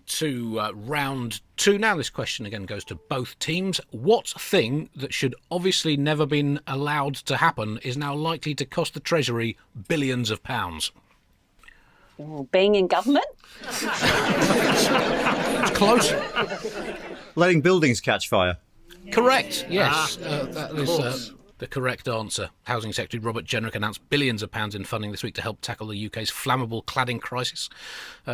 to round two now. This question again goes to both teams. What thing that should obviously never been allowed to happen is now likely to cost the Treasury billions of pounds? Being in government? It's close. Letting buildings catch fire. Correct, yes. That is the correct answer. Housing Secretary Robert Jenrick announced billions of pounds in funding this week to help tackle the UK's flammable cladding crisis,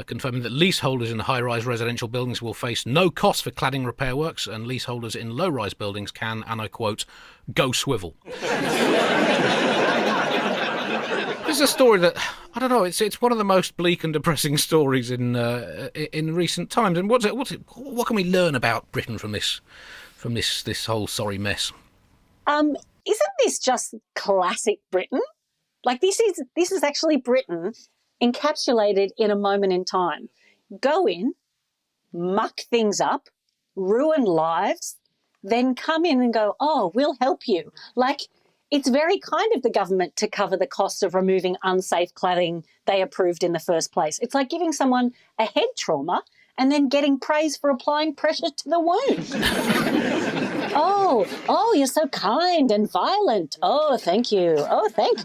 confirming that leaseholders in high-rise residential buildings will face no cost for cladding repair works, and leaseholders in low-rise buildings can, and I quote, go swivel. This is a story that, I don't know, it's one of the most bleak and depressing stories in recent times. And what can we learn about Britain from this whole sorry mess? Isn't this just classic Britain? Like, this is actually Britain encapsulated in a moment in time. Go in, muck things up, ruin lives, then come in and go, oh, we'll help you. Like, it's very kind of the government to cover the costs of removing unsafe cladding they approved in the first place. It's like giving someone a head trauma and then getting praise for applying pressure to the wound. Oh, you're so kind and violent. Oh, thank you,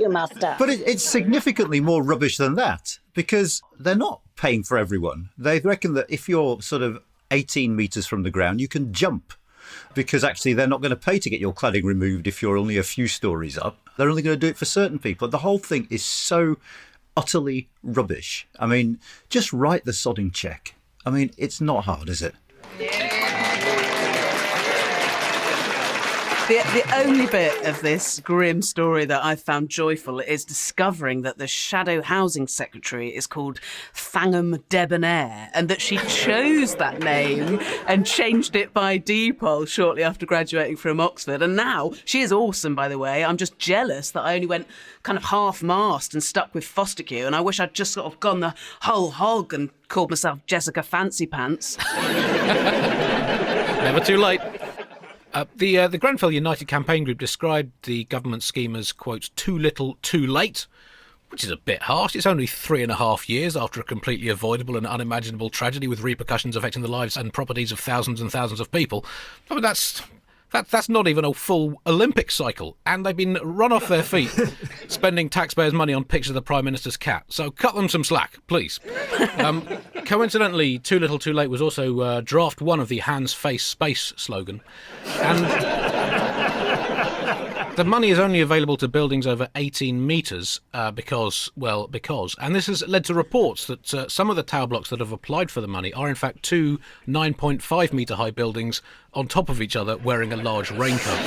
master. But it's significantly more rubbish than that, because they're not paying for everyone. They reckon that if you're sort of 18 metres from the ground, you can jump, because actually they're not going to pay to get your cladding removed if you're only a few stories up. They're only going to do it for certain people. The whole thing is so utterly rubbish. I mean, just write the sodding cheque. I mean, it's not hard, is it? The only bit of this grim story that I've found joyful is discovering that the Shadow Housing Secretary is called Fangham Debonair, and that she chose that name and changed it by default shortly after graduating from Oxford. And now, she is awesome, by the way. I'm just jealous that I only went kind of half-mast and stuck with Fostercue, and I wish I'd just sort of gone the whole hog and called myself Jessica Fancy Pants. Never too late. The Grenfell United campaign group described the government scheme as, quote, too little, too late, which is a bit harsh. It's only 3.5 years after a completely avoidable and unimaginable tragedy with repercussions affecting the lives and properties of thousands and thousands of people. I mean, that's not even a full Olympic cycle, and they've been run off their feet spending taxpayers' money on pictures of the Prime Minister's cat. So cut them some slack, please. Coincidentally, Too Little Too Late was also draft one of the Hands Face Space slogan. And the money is only available to buildings over 18 metres because. And this has led to reports that some of the tower blocks that have applied for the money are in fact two 9.5 metre high buildings on top of each other wearing a large raincoat.